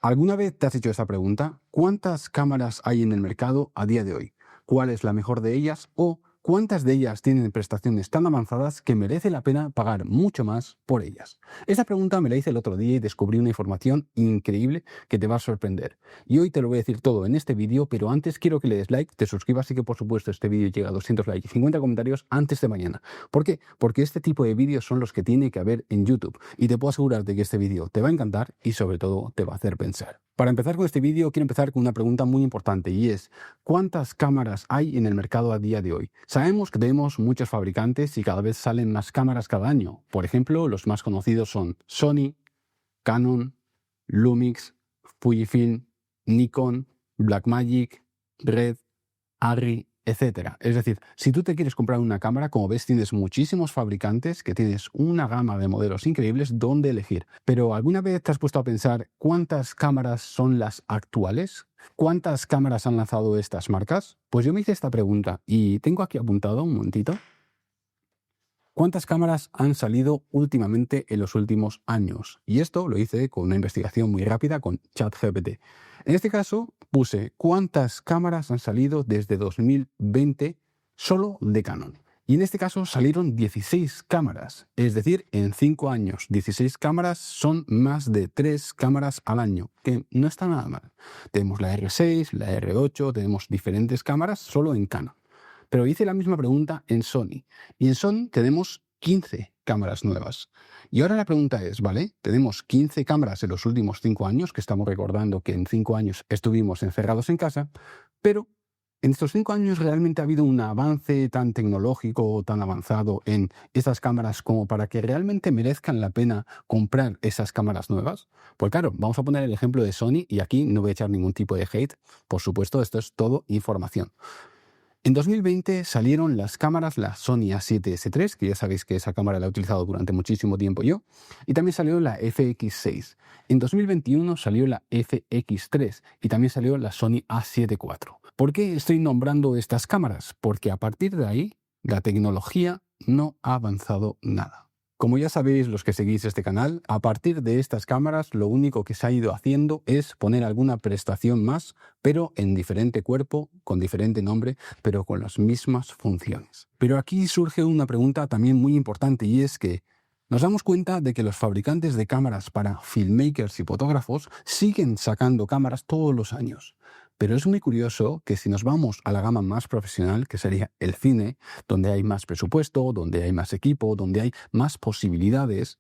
¿Alguna vez te has hecho esa pregunta? ¿Cuántas cámaras hay en el mercado a día de hoy? ¿Cuál es la mejor de ellas? ¿O cuántas de ellas tienen prestaciones tan avanzadas que merece la pena pagar mucho más por ellas? Esa pregunta me la hice el otro día y descubrí una información increíble que te va a sorprender. Y hoy te lo voy a decir todo en este vídeo, pero antes quiero que le des like, te suscribas y que por supuesto este vídeo llegue a 200 likes y 50 comentarios antes de mañana. ¿Por qué? Porque este tipo de vídeos son los que tiene que haber en YouTube y te puedo asegurar de que este vídeo te va a encantar y sobre todo te va a hacer pensar. Para empezar con este vídeo quiero empezar con una pregunta muy importante y es ¿cuántas cámaras hay en el mercado a día de hoy? Sabemos que tenemos muchos fabricantes y cada vez salen más cámaras cada año. Por ejemplo, los más conocidos son Sony, Canon, Lumix, Fujifilm, Nikon, Blackmagic, Red, Arri, etcétera. Es decir, si tú te quieres comprar una cámara, como ves, tienes muchísimos fabricantes que tienes una gama de modelos increíbles donde elegir. Pero ¿alguna vez te has puesto a pensar cuántas cámaras son las actuales? ¿Cuántas cámaras han lanzado estas marcas? Pues yo me hice esta pregunta y tengo aquí apuntado un momentito. ¿Cuántas cámaras han salido últimamente en los últimos años? Y esto lo hice con una investigación muy rápida con ChatGPT. En este caso puse cuántas cámaras han salido desde 2020 solo de Canon. Y en este caso salieron 16 cámaras. Es decir, en 5 años, 16 cámaras son más de 3 cámaras al año, que no está nada mal. Tenemos la R6, la R8, tenemos diferentes cámaras solo en Canon. Pero hice la misma pregunta en Sony. Y en Sony tenemos 15 cámaras nuevas. Y ahora la pregunta es, ¿vale? Tenemos 15 cámaras en los últimos 5 años, que estamos recordando que en 5 años estuvimos encerrados en casa, pero en estos 5 años realmente ha habido un avance tan tecnológico, tan avanzado en estas cámaras como para que realmente merezcan la pena comprar esas cámaras nuevas. Pues claro, vamos a poner el ejemplo de Sony y aquí no voy a echar ningún tipo de hate. Por supuesto, esto es todo información. En 2020 salieron las cámaras, la Sony A7S3, que ya sabéis que esa cámara la he utilizado durante muchísimo tiempo yo, y también salió la FX6. En 2021 salió la FX3 y también salió la Sony A7 IV. ¿Por qué estoy nombrando estas cámaras? Porque a partir de ahí la tecnología no ha avanzado nada. Como ya sabéis los que seguís este canal, a partir de estas cámaras lo único que se ha ido haciendo es poner alguna prestación más, pero en diferente cuerpo, con diferente nombre, pero con las mismas funciones. Pero aquí surge una pregunta también muy importante y es que nos damos cuenta de que los fabricantes de cámaras para filmmakers y fotógrafos siguen sacando cámaras todos los años. Pero es muy curioso que si nos vamos a la gama más profesional, que sería el cine, donde hay más presupuesto, donde hay más equipo, donde hay más posibilidades,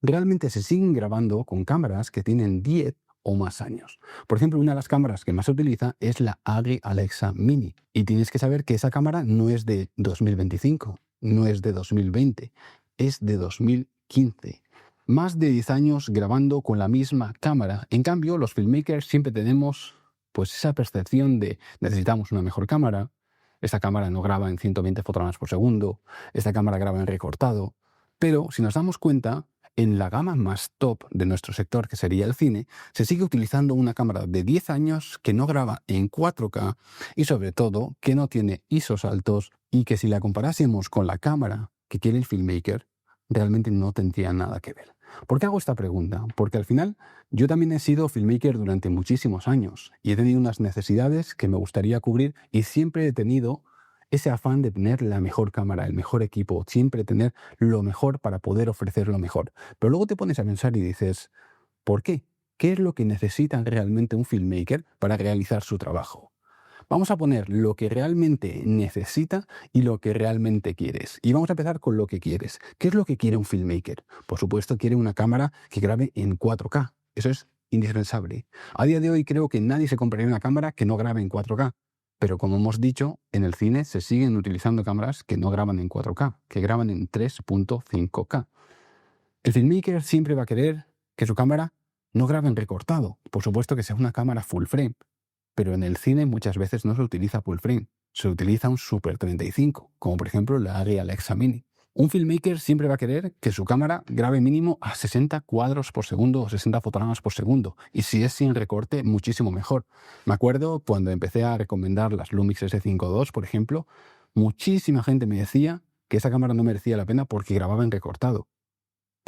realmente se siguen grabando con cámaras que tienen 10 o más años. Por ejemplo, una de las cámaras que más se utiliza es la ARRI Alexa Mini. Y tienes que saber que esa cámara no es de 2025, no es de 2020, es de 2015. Más de 10 años grabando con la misma cámara. En cambio, los filmmakers siempre tenemos pues esa percepción de necesitamos una mejor cámara, esta cámara no graba en 120 fotogramas por segundo, esta cámara graba en recortado, pero si nos damos cuenta, en la gama más top de nuestro sector, que sería el cine, se sigue utilizando una cámara de 10 años que no graba en 4K y sobre todo que no tiene ISOs altos y que si la comparásemos con la cámara que quiere el filmmaker, realmente no tendría nada que ver. ¿Por qué hago esta pregunta? Porque al final yo también he sido filmmaker durante muchísimos años y he tenido unas necesidades que me gustaría cubrir y siempre he tenido ese afán de tener la mejor cámara, el mejor equipo, siempre tener lo mejor para poder ofrecer lo mejor. Pero luego te pones a pensar y dices, ¿por qué? ¿Qué es lo que necesita realmente un filmmaker para realizar su trabajo? Vamos a poner lo que realmente necesita y lo que realmente quieres. Y vamos a empezar con lo que quieres. ¿Qué es lo que quiere un filmmaker? Por supuesto, quiere una cámara que grabe en 4K. Eso es indispensable. A día de hoy creo que nadie se compraría una cámara que no grabe en 4K. Pero como hemos dicho, en el cine se siguen utilizando cámaras que no graban en 4K, que graban en 3.5K. El filmmaker siempre va a querer que su cámara no grabe en recortado. Por supuesto que sea una cámara full frame. Pero en el cine muchas veces no se utiliza full frame, se utiliza un Super 35, como por ejemplo la ARRI Alexa Mini. Un filmmaker siempre va a querer que su cámara grabe mínimo a 60 cuadros por segundo o 60 fotogramas por segundo, y si es sin recorte, muchísimo mejor. Me acuerdo cuando empecé a recomendar las Lumix S5 II, por ejemplo, muchísima gente me decía que esa cámara no merecía la pena porque grababa en recortado.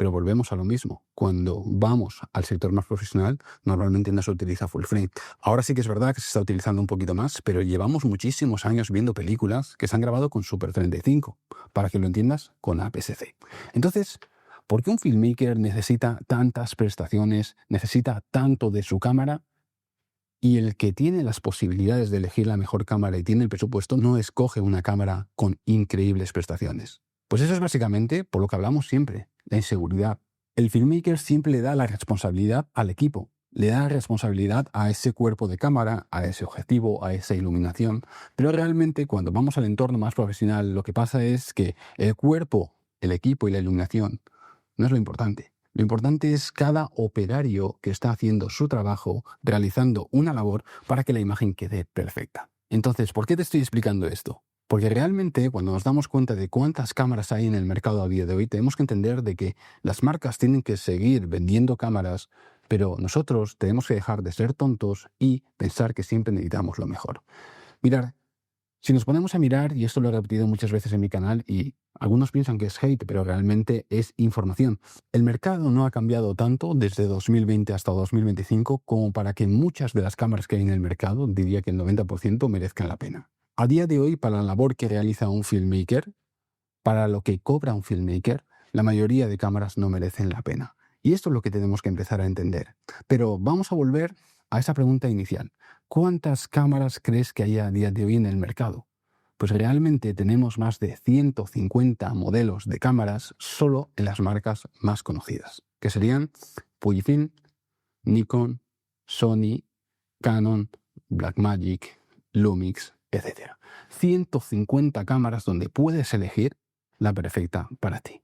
Pero volvemos a lo mismo. Cuando vamos al sector más profesional, normalmente no se utiliza full frame. Ahora sí que es verdad que se está utilizando un poquito más, pero llevamos muchísimos años viendo películas que se han grabado con Super 35, para que lo entiendas, con APS-C. Entonces, ¿por qué un filmmaker necesita tantas prestaciones, necesita tanto de su cámara? Y el que tiene las posibilidades de elegir la mejor cámara y tiene el presupuesto no escoge una cámara con increíbles prestaciones. Pues eso es básicamente por lo que hablamos siempre, la inseguridad. El filmmaker siempre le da la responsabilidad al equipo, le da la responsabilidad a ese cuerpo de cámara, a ese objetivo, a esa iluminación, pero realmente cuando vamos al entorno más profesional lo que pasa es que el cuerpo, el equipo y la iluminación no es lo importante. Lo importante es cada operario que está haciendo su trabajo, realizando una labor para que la imagen quede perfecta. Entonces, ¿por qué te estoy explicando esto? Porque realmente cuando nos damos cuenta de cuántas cámaras hay en el mercado a día de hoy, tenemos que entender de que las marcas tienen que seguir vendiendo cámaras, pero nosotros tenemos que dejar de ser tontos y pensar que siempre necesitamos lo mejor. Mirad, si nos ponemos a mirar, y esto lo he repetido muchas veces en mi canal, y algunos piensan que es hate, pero realmente es información. El mercado no ha cambiado tanto desde 2020 hasta 2025 como para que muchas de las cámaras que hay en el mercado, diría que el 90%, merezcan la pena. A día de hoy, para la labor que realiza un filmmaker, para lo que cobra un filmmaker, la mayoría de cámaras no merecen la pena. Y esto es lo que tenemos que empezar a entender. Pero vamos a volver a esa pregunta inicial. ¿Cuántas cámaras crees que hay a día de hoy en el mercado? Pues realmente tenemos más de 150 modelos de cámaras solo en las marcas más conocidas, que serían Fujifilm, Nikon, Sony, Canon, Blackmagic, Lumix, etc. 150 cámaras donde puedes elegir la perfecta para ti.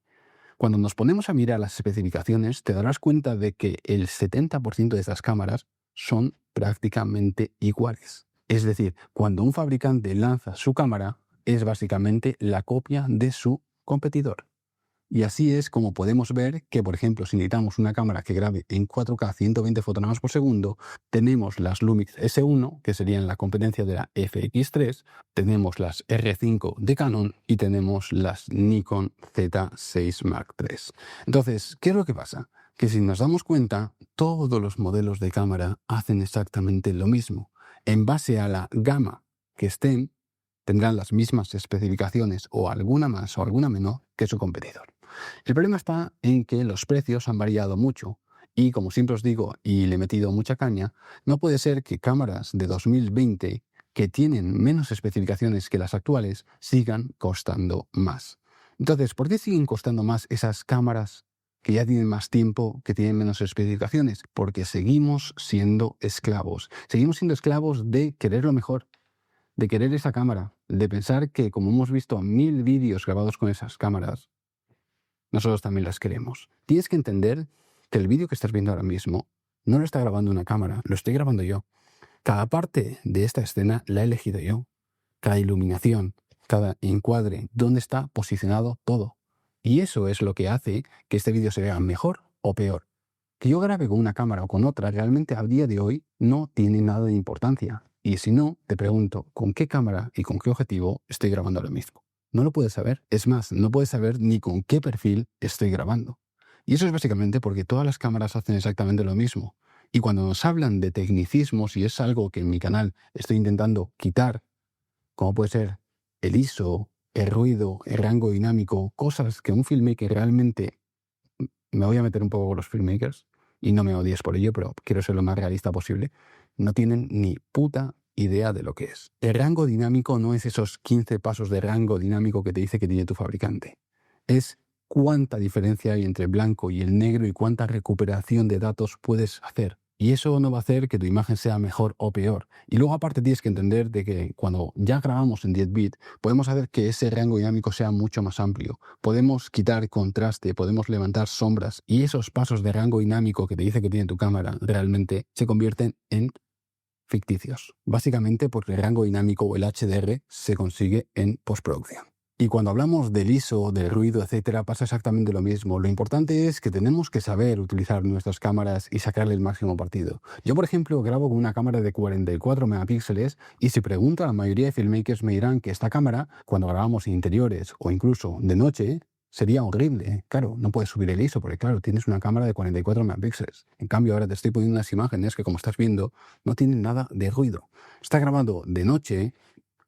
Cuando nos ponemos a mirar las especificaciones, te darás cuenta de que el 70% de estas cámaras son prácticamente iguales. Es decir, cuando un fabricante lanza su cámara, es básicamente la copia de su competidor. Y así es como podemos ver que, por ejemplo, si necesitamos una cámara que grabe en 4K 120 fotogramas por segundo, tenemos las Lumix S1, que serían la competencia de la FX3, tenemos las R5 de Canon y tenemos las Nikon Z6 Mark III. Entonces, ¿qué es lo que pasa? Que si nos damos cuenta, todos los modelos de cámara hacen exactamente lo mismo. En base a la gama que estén, tendrán las mismas especificaciones o alguna más o alguna menos que su competidor. El problema está en que los precios han variado mucho y, como siempre os digo y le he metido mucha caña, no puede ser que cámaras de 2020 que tienen menos especificaciones que las actuales sigan costando más. Entonces, ¿por qué siguen costando más esas cámaras que ya tienen más tiempo, que tienen menos especificaciones? Porque seguimos siendo esclavos. Seguimos siendo esclavos de querer lo mejor, de querer esa cámara, de pensar que como hemos visto 1000 vídeos grabados con esas cámaras, nosotros también las queremos. Tienes que entender que el vídeo que estás viendo ahora mismo no lo está grabando una cámara, lo estoy grabando yo. Cada parte de esta escena la he elegido yo. Cada iluminación, cada encuadre, dónde está posicionado todo. Y eso es lo que hace que este vídeo se vea mejor o peor. Que yo grabe con una cámara o con otra realmente a día de hoy no tiene nada de importancia. Y si no, te pregunto, ¿con qué cámara y con qué objetivo estoy grabando ahora mismo? No lo puedes saber. Es más, no puedes saber ni con qué perfil estoy grabando. Y eso es básicamente porque todas las cámaras hacen exactamente lo mismo. Y cuando nos hablan de tecnicismos, y es algo que en mi canal estoy intentando quitar, como puede ser el ISO, el ruido, el rango dinámico, cosas que un filmmaker realmente... Me voy a meter un poco con los filmmakers, y no me odies por ello, pero quiero ser lo más realista posible, no tienen ni puta idea de lo que es. El rango dinámico no es esos 15 pasos de rango dinámico que te dice que tiene tu fabricante. Es cuánta diferencia hay entre el blanco y el negro y cuánta recuperación de datos puedes hacer. Y eso no va a hacer que tu imagen sea mejor o peor. Y luego aparte tienes que entender de que cuando ya grabamos en 10 bits, podemos hacer que ese rango dinámico sea mucho más amplio. Podemos quitar contraste, podemos levantar sombras. Y esos pasos de rango dinámico que te dice que tiene tu cámara realmente se convierten en ficticios. Básicamente porque el rango dinámico o el HDR se consigue en postproducción. Y cuando hablamos del ISO, del ruido, etcétera, pasa exactamente lo mismo. Lo importante es que tenemos que saber utilizar nuestras cámaras y sacarle el máximo partido. Yo, por ejemplo, grabo con una cámara de 44 megapíxeles y si pregunto a la mayoría de filmmakers me dirán que esta cámara, cuando grabamos interiores o incluso de noche, Sería horrible, claro, no puedes subir el ISO porque, claro, tienes una cámara de 44 megapíxeles. En cambio, ahora te estoy poniendo unas imágenes que, como estás viendo, no tienen nada de ruido. Está grabado de noche,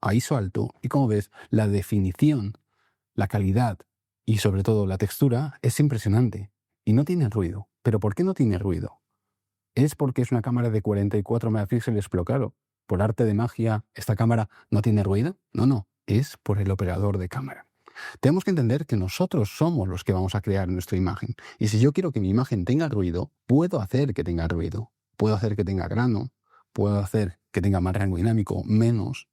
a ISO alto, y como ves, la definición, la calidad y sobre todo la textura es impresionante. Y no tiene ruido. ¿Pero por qué no tiene ruido? ¿Es porque es una cámara de 44 megapíxeles? Pero claro, por arte de magia, ¿esta cámara no tiene ruido? No, es por el operador de cámara. Tenemos que entender que nosotros somos los que vamos a crear nuestra imagen. Y si yo quiero que mi imagen tenga ruido, puedo hacer que tenga ruido. Puedo hacer que tenga grano, puedo hacer que tenga más rango dinámico, menos.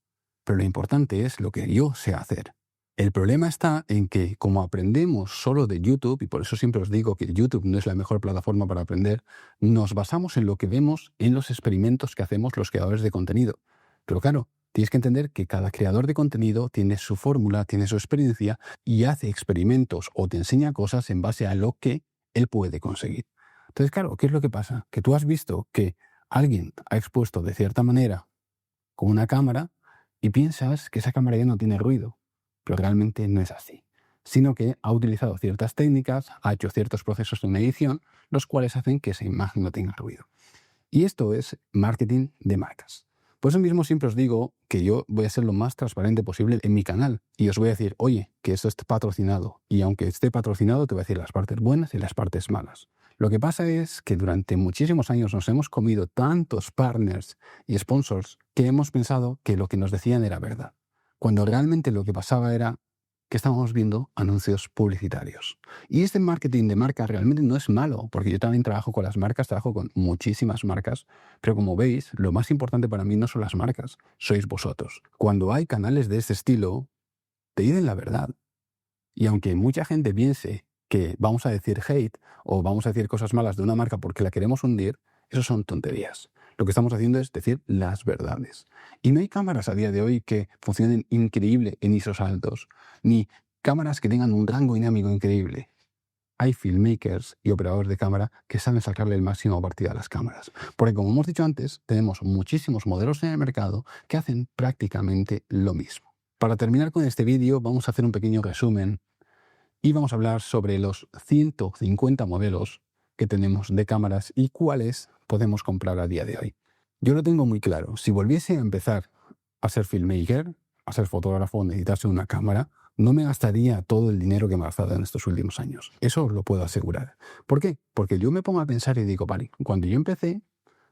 Pero lo importante es lo que yo sé hacer. El problema está en que, como aprendemos solo de YouTube, y por eso siempre os digo que YouTube no es la mejor plataforma para aprender, nos basamos en lo que vemos en los experimentos que hacemos los creadores de contenido. Pero claro, tienes que entender que cada creador de contenido tiene su fórmula, tiene su experiencia y hace experimentos o te enseña cosas en base a lo que él puede conseguir. Entonces, claro, ¿qué es lo que pasa? Que tú has visto que alguien ha expuesto de cierta manera con una cámara y piensas que esa cámara ya no tiene ruido, pero realmente no es así, sino que ha utilizado ciertas técnicas, ha hecho ciertos procesos en edición, los cuales hacen que esa imagen no tenga ruido. Y esto es marketing de marcas. Por eso mismo siempre os digo que yo voy a ser lo más transparente posible en mi canal y os voy a decir, oye, que esto está patrocinado. Y aunque esté patrocinado, te voy a decir las partes buenas y las partes malas. Lo que pasa es que durante muchísimos años nos hemos comido tantos partners y sponsors que hemos pensado que lo que nos decían era verdad, cuando realmente lo que pasaba era que estábamos viendo anuncios publicitarios. Y este marketing de marca realmente no es malo, porque yo también trabajo con las marcas, trabajo con muchísimas marcas, pero como veis, lo más importante para mí no son las marcas, sois vosotros. Cuando hay canales de este estilo, te dicen la verdad. Y aunque mucha gente piense que vamos a decir hate o vamos a decir cosas malas de una marca porque la queremos hundir, eso son tonterías. Lo que estamos haciendo es decir las verdades. Y no hay cámaras a día de hoy que funcionen increíble en ISOs altos, ni cámaras que tengan un rango dinámico increíble. Hay filmmakers y operadores de cámara que saben sacarle el máximo partido a las cámaras. Porque como hemos dicho antes, tenemos muchísimos modelos en el mercado que hacen prácticamente lo mismo. Para terminar con este vídeo, vamos a hacer un pequeño resumen y vamos a hablar sobre los 150 modelos que tenemos de cámaras y cuáles podemos comprar a día de hoy. Yo lo tengo muy claro. Si volviese a empezar a ser filmmaker, a ser fotógrafo, necesitase una cámara, no me gastaría todo el dinero que me he gastado en estos últimos años. Eso os lo puedo asegurar. ¿Por qué? Porque yo me pongo a pensar y digo, vale, cuando yo empecé,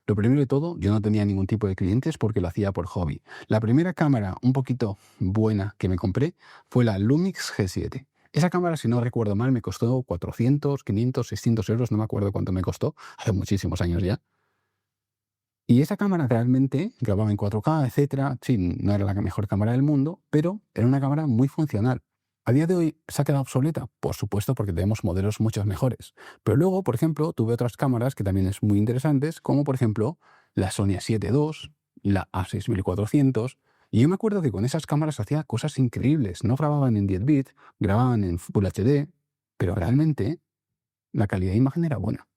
lo primero de todo, yo no tenía ningún tipo de clientes porque lo hacía por hobby. La primera cámara un poquito buena que me compré fue la Lumix G7. Esa cámara, si no recuerdo mal, me costó 400, 500, 600 euros, no me acuerdo cuánto me costó, hace muchísimos años ya. Y esa cámara realmente grababa en 4K, etcétera. Sí, no era la mejor cámara del mundo, pero era una cámara muy funcional. ¿A día de hoy se ha quedado obsoleta? Por supuesto, porque tenemos modelos mucho mejores. Pero luego, por ejemplo, tuve otras cámaras que también es muy interesantes, como por ejemplo la Sony A7 II, la A6400. Y yo me acuerdo que con esas cámaras hacía cosas increíbles. No grababan en 10 bits, grababan en Full HD, pero realmente la calidad de imagen era buena.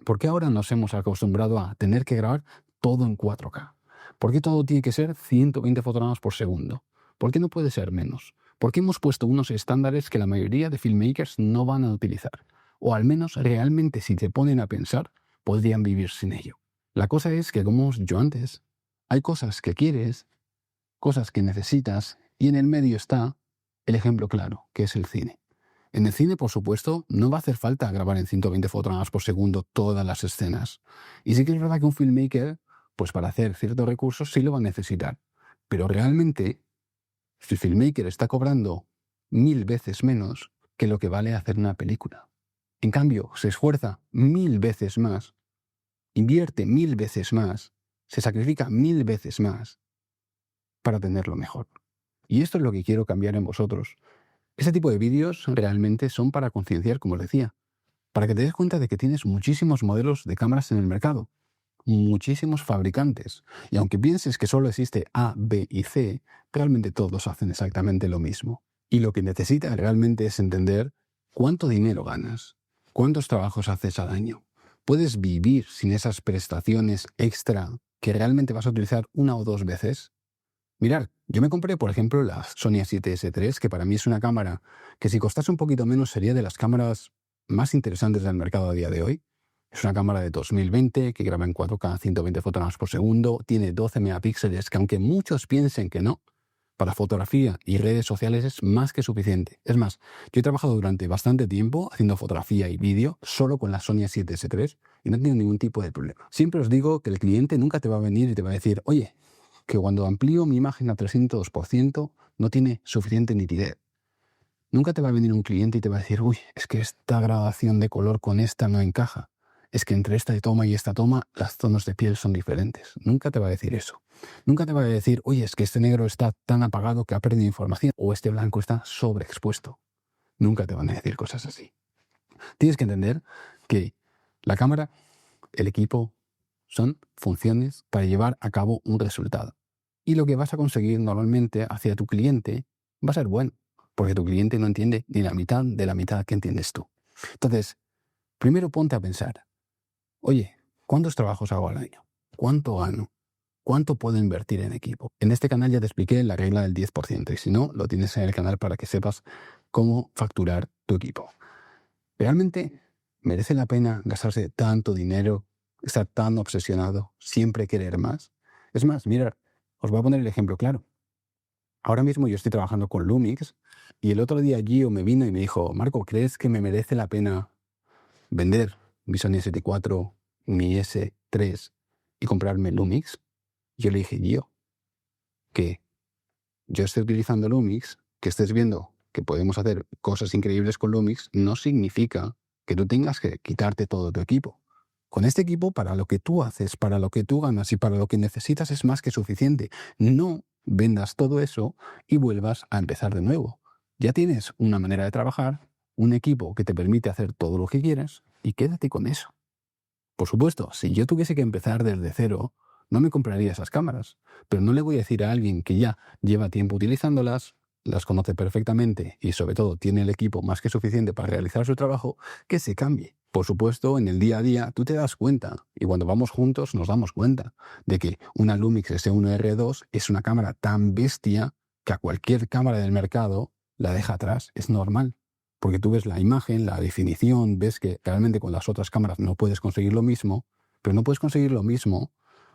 ¿Por qué ahora nos hemos acostumbrado a tener que grabar todo en 4K? ¿Por qué todo tiene que ser 120 fotogramas por segundo? ¿Por qué no puede ser menos? ¿Por qué hemos puesto unos estándares que la mayoría de filmmakers no van a utilizar? O al menos realmente, si te ponen a pensar, podrían vivir sin ello. La cosa es que, como os he dicho antes, hay cosas que quieres, cosas que necesitas, y en el medio está el ejemplo claro, que es el cine. En el cine, por supuesto, no va a hacer falta grabar en 120 fotogramas por segundo todas las escenas. Y sí que es verdad que un filmmaker, pues para hacer ciertos recursos sí lo va a necesitar. Pero realmente, si el filmmaker está cobrando 1000 veces menos que lo que vale hacer una película. En cambio, se esfuerza 1000 veces más, invierte 1000 veces más, se sacrifica 1000 veces más para tenerlo mejor. Y esto es lo que quiero cambiar en vosotros. Ese tipo de vídeos realmente son para concienciar, como os decía, para que te des cuenta de que tienes muchísimos modelos de cámaras en el mercado, muchísimos fabricantes, y aunque pienses que solo existe A, B y C, realmente todos hacen exactamente lo mismo. Y lo que necesitas realmente es entender cuánto dinero ganas, cuántos trabajos haces al año. ¿Puedes vivir sin esas prestaciones extra que realmente vas a utilizar una o dos veces? Mirad, yo me compré, por ejemplo, la Sony A7S III, que para mí es una cámara que si costase un poquito menos sería de las cámaras más interesantes del mercado a día de hoy. Es una cámara de 2020 que graba en 4K 120 fotogramas por segundo, tiene 12 megapíxeles, que aunque muchos piensen que no, para fotografía y redes sociales es más que suficiente. Es más, yo he trabajado durante bastante tiempo haciendo fotografía y vídeo solo con la Sony A7S III y no he tenido ningún tipo de problema. Siempre os digo que el cliente nunca te va a venir y te va a decir, oye, que cuando amplío mi imagen a 300% no tiene suficiente nitidez. Nunca te va a venir un cliente y te va a decir, uy, es que esta gradación de color con esta no encaja. Es que entre esta toma y esta toma las tonos de piel son diferentes. Nunca te va a decir eso. Nunca te va a decir, oye, es que este negro está tan apagado que ha perdido información o este blanco está sobreexpuesto. Nunca te van a decir cosas así. Tienes que entender que la cámara, el equipo, son funciones para llevar a cabo un resultado. Y lo que vas a conseguir normalmente hacia tu cliente va a ser bueno, porque tu cliente no entiende ni la mitad de la mitad que entiendes tú. Entonces, primero ponte a pensar, oye, ¿cuántos trabajos hago al año? ¿Cuánto gano? ¿Cuánto puedo invertir en equipo? En este canal ya te expliqué la regla del 10%, y si no, lo tienes en el canal para que sepas cómo facturar tu equipo. ¿Realmente merece la pena gastarse tanto dinero, estar tan obsesionado, siempre querer más? Es más, mirad, os voy a poner el ejemplo claro. Ahora mismo yo estoy trabajando con Lumix y el otro día Gio me vino y me dijo, Marco, ¿crees que me merece la pena vender mi Sony S4, mi S3 y comprarme Lumix? Yo le dije, Gio, que yo estoy utilizando Lumix, que estés viendo que podemos hacer cosas increíbles con Lumix, no significa que tú tengas que quitarte todo tu equipo. Con este equipo, para lo que tú haces, para lo que tú ganas y para lo que necesitas es más que suficiente. No vendas todo eso y vuelvas a empezar de nuevo. Ya tienes una manera de trabajar, un equipo que te permite hacer todo lo que quieres y quédate con eso. Por supuesto, si yo tuviese que empezar desde cero, no me compraría esas cámaras, pero no le voy a decir a alguien que ya lleva tiempo utilizándolas, las conoce perfectamente y sobre todo tiene el equipo más que suficiente para realizar su trabajo, que se cambie. Por supuesto, en el día a día tú te das cuenta, y cuando vamos juntos nos damos cuenta, de que una Lumix S1R2 es una cámara tan bestia que a cualquier cámara del mercado la deja atrás. Es normal. Porque tú ves la imagen, la definición, ves que realmente con las otras cámaras no puedes conseguir lo mismo, pero no puedes conseguir lo mismo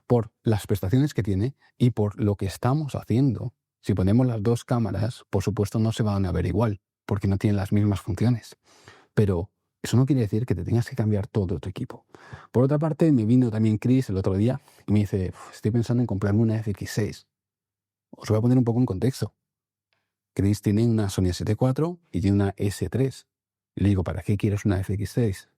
por las prestaciones que tiene y por lo que estamos haciendo. Si ponemos las dos cámaras, por supuesto no se van a ver igual, porque no tienen las mismas funciones. Pero eso no quiere decir que te tengas que cambiar todo tu equipo. Por otra parte, me vino también Chris el otro día y me dice, estoy pensando en comprarme una FX6. Os voy a poner un poco en contexto. Chris tiene una Sony A7 IV y tiene una S3. Y le digo, ¿para qué quieres una FX6?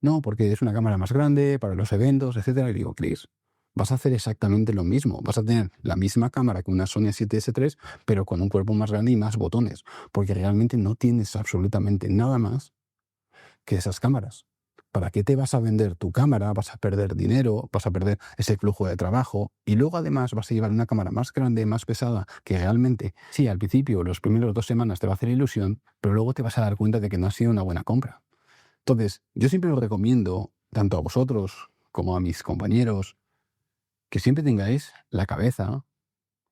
No, porque es una cámara más grande, para los eventos, etcétera. Y le digo, Chris, vas a hacer exactamente lo mismo. Vas a tener la misma cámara que una Sony A7S3, pero con un cuerpo más grande y más botones. Porque realmente no tienes absolutamente nada más que esas cámaras. ¿Para qué te vas a vender tu cámara? Vas a perder dinero, vas a perder ese flujo de trabajo y luego además vas a llevar una cámara más grande, más pesada, que realmente, sí, al principio, los primeros 2 semanas te va a hacer ilusión, pero luego te vas a dar cuenta de que no ha sido una buena compra. Entonces, yo siempre os recomiendo, tanto a vosotros como a mis compañeros, que siempre tengáis la cabeza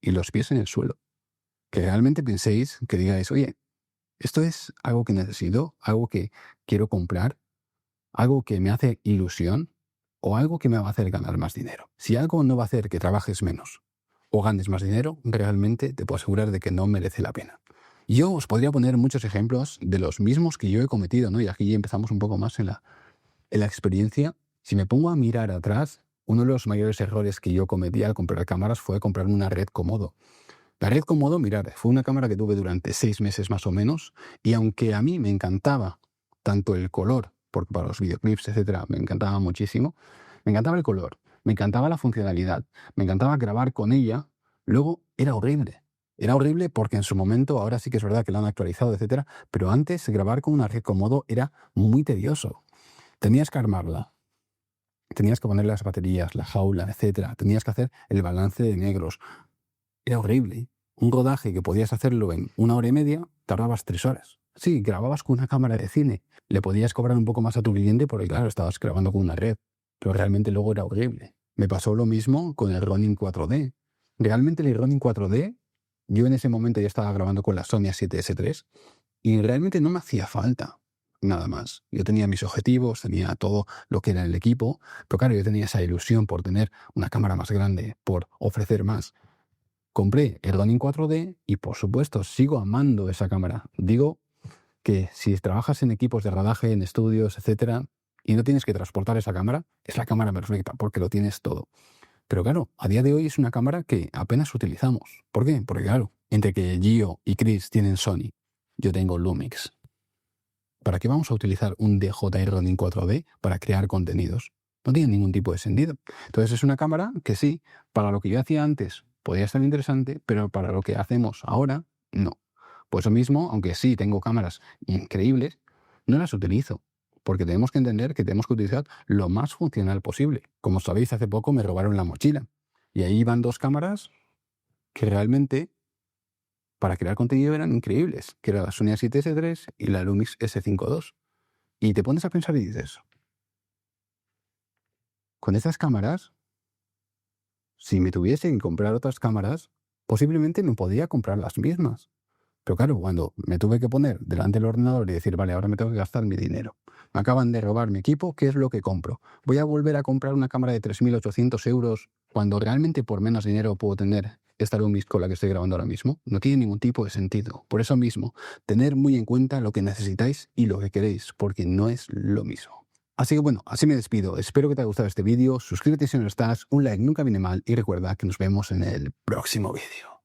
y los pies en el suelo. Que realmente penséis, que digáis, oye, esto es algo que necesito, algo que quiero comprar, algo que me hace ilusión o algo que me va a hacer ganar más dinero. Si algo no va a hacer que trabajes menos o ganes más dinero, realmente te puedo asegurar de que no merece la pena. Yo os podría poner muchos ejemplos de los mismos que yo he cometido, ¿no? Y aquí ya empezamos un poco más en la experiencia. Si me pongo a mirar atrás, uno de los mayores errores que yo cometí al comprar cámaras fue comprarme una Red Komodo. La Red Komodo, mirad, fue una cámara que tuve durante 6 meses más o menos, y aunque a mí me encantaba tanto el color, porque para los videoclips, etcétera, me encantaba muchísimo, me encantaba el color, me encantaba la funcionalidad, me encantaba grabar con ella, luego era horrible. Era horrible porque en su momento, ahora sí que es verdad que la han actualizado, etcétera, pero antes grabar con una Red Komodo era muy tedioso. Tenías que armarla, tenías que poner las baterías, la jaula, etcétera, tenías que hacer el balance de negros. Era horrible. Un rodaje que podías hacerlo en 1 hora y media, tardabas 3 horas. Sí, grababas con una cámara de cine. Le podías cobrar un poco más a tu cliente porque, claro, estabas grabando con una red. Pero realmente luego era horrible. Me pasó lo mismo con el Ronin 4D. Realmente el Ronin 4D, yo en ese momento ya estaba grabando con la Sony A7S III y realmente no me hacía falta nada más. Yo tenía mis objetivos, tenía todo lo que era el equipo, pero claro, yo tenía esa ilusión por tener una cámara más grande, por ofrecer más. Compré el Ronin 4D y por supuesto sigo amando esa cámara. Digo que si trabajas en equipos de rodaje, en estudios, etcétera, y no tienes que transportar esa cámara, es la cámara perfecta porque lo tienes todo. Pero claro, a día de hoy es una cámara que apenas utilizamos. ¿Por qué? Porque claro, entre que Gio y Chris tienen Sony, yo tengo Lumix. ¿Para qué vamos a utilizar un DJI Ronin 4D para crear contenidos? No tiene ningún tipo de sentido. Entonces es una cámara que sí, para lo que yo hacía antes podría estar interesante, pero para lo que hacemos ahora, no. Por eso mismo, aunque sí tengo cámaras increíbles, no las utilizo. Porque tenemos que entender que tenemos que utilizar lo más funcional posible. Como sabéis, hace poco me robaron la mochila. Y ahí van dos cámaras que realmente para crear contenido eran increíbles, que era la Sony A7S III y la Lumix S5 II. Y te pones a pensar y dices, con estas cámaras, si me tuviese que comprar otras cámaras, posiblemente me podría comprar las mismas. Pero claro, cuando me tuve que poner delante del ordenador y decir, vale, ahora me tengo que gastar mi dinero. Me acaban de robar mi equipo, ¿qué es lo que compro? ¿Voy a volver a comprar una cámara de 3.800 euros cuando realmente por menos dinero puedo tener esta Lumix con la que estoy grabando ahora mismo? No tiene ningún tipo de sentido. Por eso mismo, tener muy en cuenta lo que necesitáis y lo que queréis, porque no es lo mismo. Así que bueno, así me despido. Espero que te haya gustado este vídeo. Suscríbete si no estás, un like nunca viene mal y recuerda que nos vemos en el próximo vídeo.